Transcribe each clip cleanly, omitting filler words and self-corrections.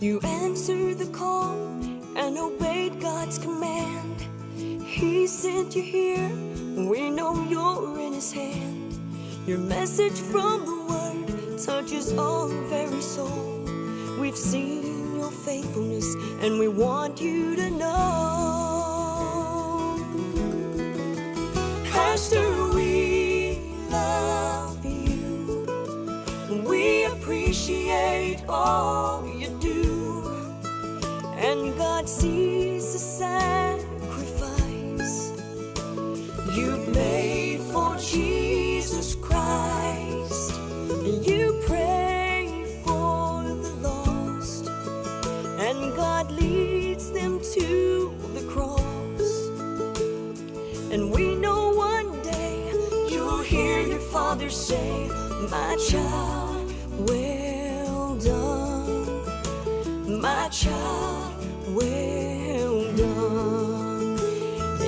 You answered the call and obeyed God's command. He sent you here, we know you're in His hand. Your message from the Word touches our very soul. We've seen your faithfulness and we want you to know. Pastor, we love you. We appreciate all you do. And God sees the sacrifice you've made for Jesus Christ. You pray for the lost, and God leads them to the cross. And we know one day you'll hear your Father say, "My child, well done. My child, well done."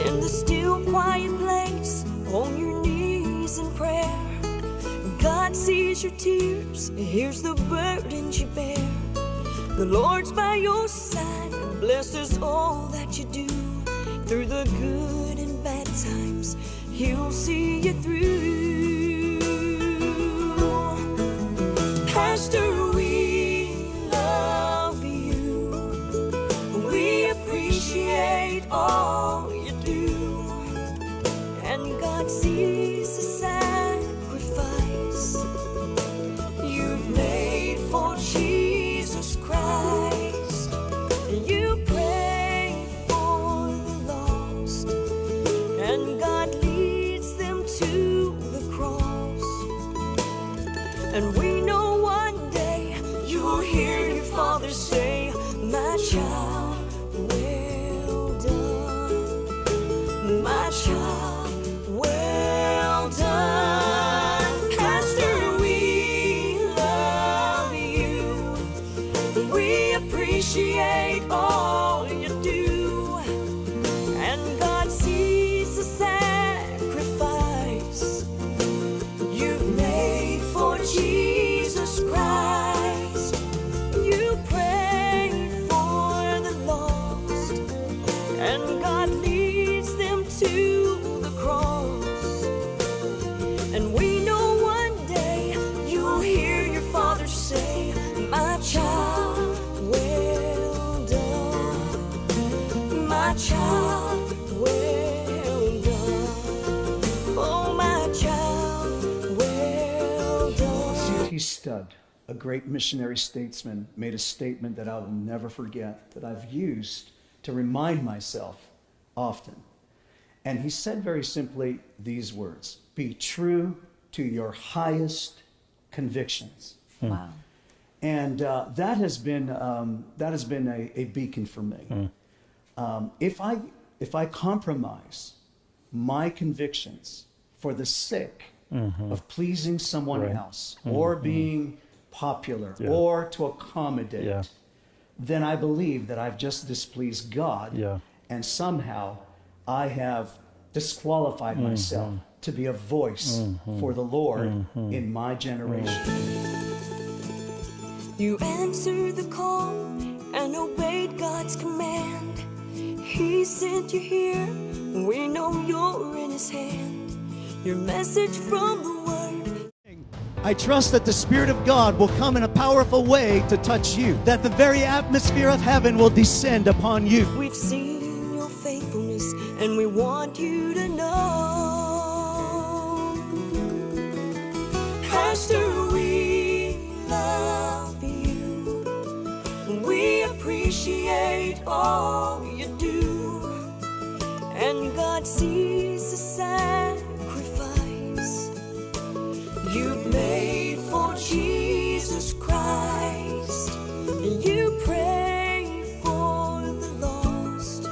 In the still quiet place, on your knees in prayer, God sees your tears, hears the burdens you bear. The Lord's by your side, blesses all that you do. Through the good and bad times, He'll see you through. Pastor, we love you. We appreciate all you do. And God sees the sacrifice you've made for Jesus Christ. You pray for the lost, and God leads them to the cross. And we know one day you'll hear your Father say, "My child, well done. My child, well done." Pastor, we love you. We appreciate all you do. And God sees the sacrifice you've made for Jesus Christ. You pray for the lost, and God leads them to the cross. And we know one day you'll hear your Father say, "My child, well done. My child, well done. Oh, my child, well done." C.T. Studd, a great missionary statesman, made a statement that I will never forget, that I've used to remind myself often. And he said very simply these words: "Be true to your highest convictions." Wow. And that has been a beacon for me. If I compromise my convictions for the sake of pleasing someone else, or being popular, or to accommodate, then I believe that I've just displeased God, and somehow I have disqualified myself to be a voice for the Lord in my generation. You answered the call and obeyed God's command. He sent you here, we know you're in His hand. Your message from the Word. I trust that the Spirit of God will come in a powerful way to touch you, that the very atmosphere of heaven will descend upon you. We've seen your faithfulness and we want you to know. Pastor, we love you. We appreciate all you do. And God sees the sacrifice you've made for Jesus Christ. You pray for the lost,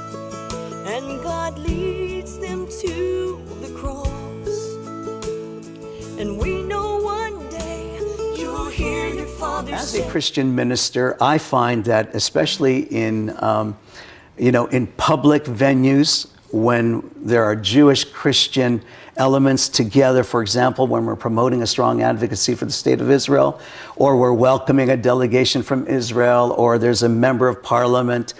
and God leads them to the cross. And we know one day you'll hear your Father As say. a Christian minister, I find that especially in in public venues, when there are Jewish Christian elements together, for example, when we're promoting a strong advocacy for the state of Israel, or we're welcoming a delegation from Israel, or there's a member of parliament,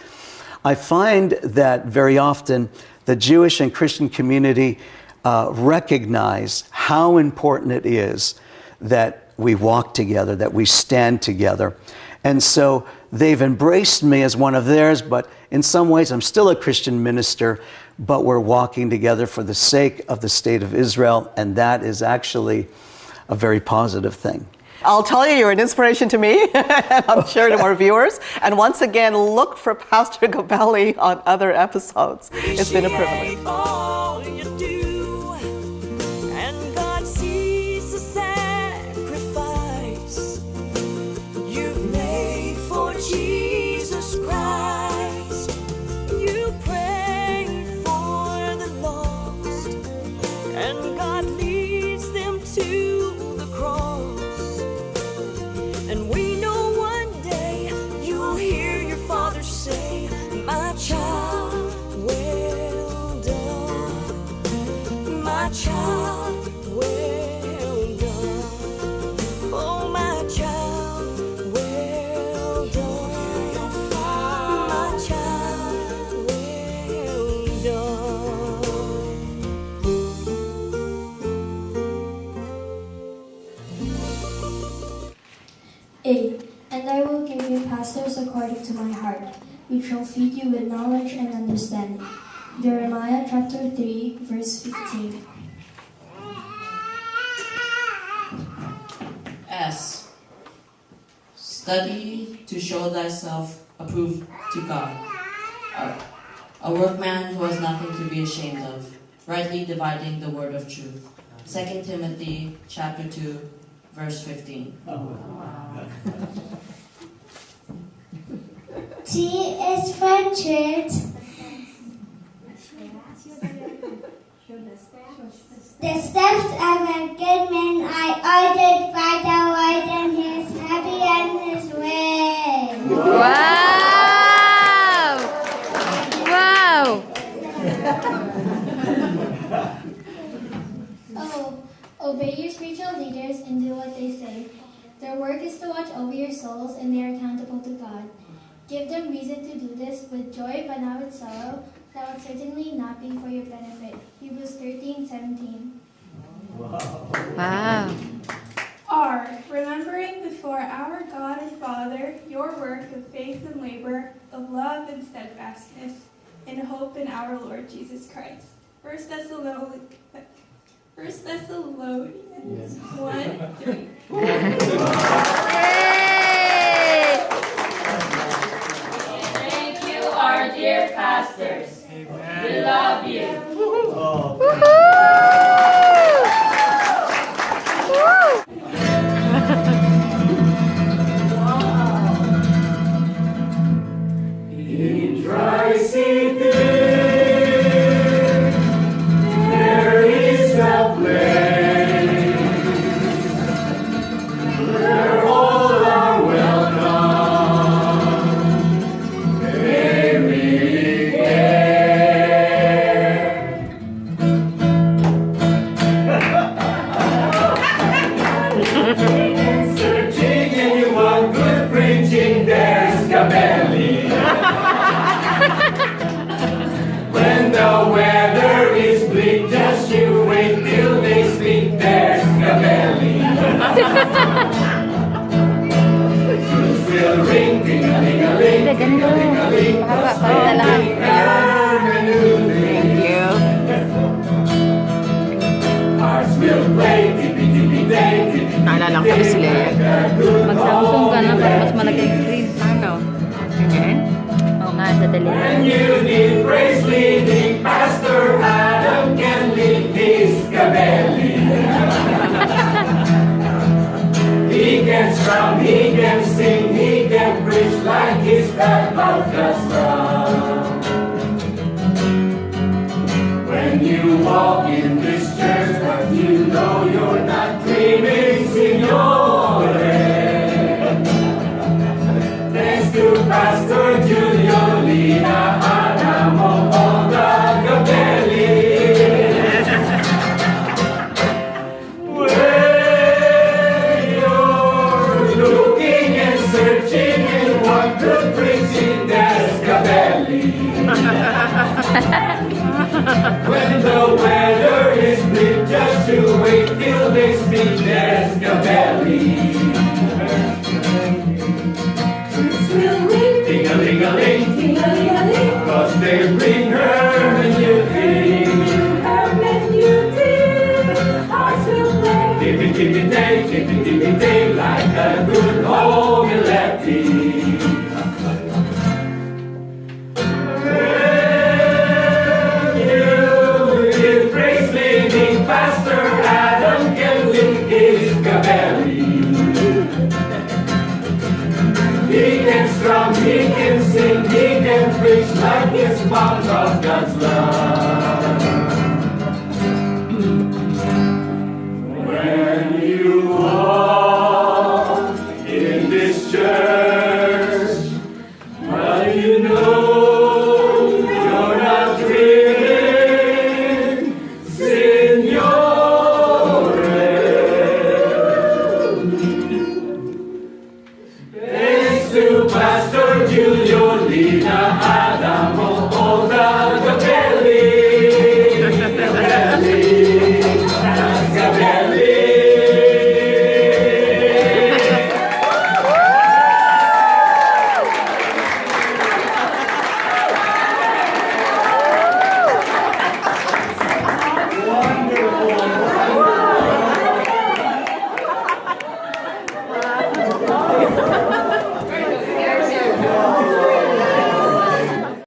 I find that very often the Jewish and Christian community recognize how important it is that we walk together, that we stand together. And so they've embraced me as one of theirs, but in some ways I'm still a Christian minister, but we're walking together for the sake of the state of Israel, and that is actually a very positive thing. I'll tell you, you're an inspiration to me, and I'm sure to our viewers. And once again, look for Pastor Gabelli on other episodes. It's been a privilege. All you do, and God sees the sacrifice you've made for Jesus Christ. You pray for the lost, and God leads them to the cross. And we know one day you'll hear your Father say, "My child, well done. My child, well done. Oh, my child, well done. My child, well done." 8. And I will give you pastors according to my heart, which shall feed you with knowledge and understanding. Jeremiah chapter 3, verse 15. S. Study to show thyself approved to God, a workman who has nothing to be ashamed of, rightly dividing the word of truth. 2 Timothy chapter 2, verse 15. T is for truth. The steps of a good man are ordered by the Lord, and he is happy on his way. Wow! Wow! Obey your spiritual leaders and do what they say. Their work is to watch over your souls, and they are accountable to God. Give them reason to do this with joy, but not with sorrow. That would certainly not be for your benefit. Hebrews 13:17. Wow. R. Remembering before our God and Father your work of faith and labor, of love and steadfastness, and hope in our Lord Jesus Christ. 1 Thessalonians 1:3. Thank you, our dear pastors. Amen. We love you. In dry city, Naalala ko kami sila yan. Mag-Samsung ka na para mas malaki yung screen. Ano? Okay. Oo nga, sadali. When you need praise leading, Pastor Adam can lead his Gabelli. He can strum, he can sing, he can preach like his bad mouth can strum. When you walk in this church, but you know you're not dreaming, Signore. Thanks to Pastor Julio Lina, Anamo, all the Gabelli. When the weather is bleak, just you wait till they speak, there's the belly. Ting-a-ling-a-ling, ting-a-ling-a-ling, 'cause they bring her menu things. Hearts will play, tippy-tippy-tay, tippy-tippy-tay, like a good home electric. Pastor Adam can lick his belly. He can strum, he can sing, he can preach like his mouth of God's love. When you walk in this church, but you know you're not drilling, Pastor Julio Lina Adam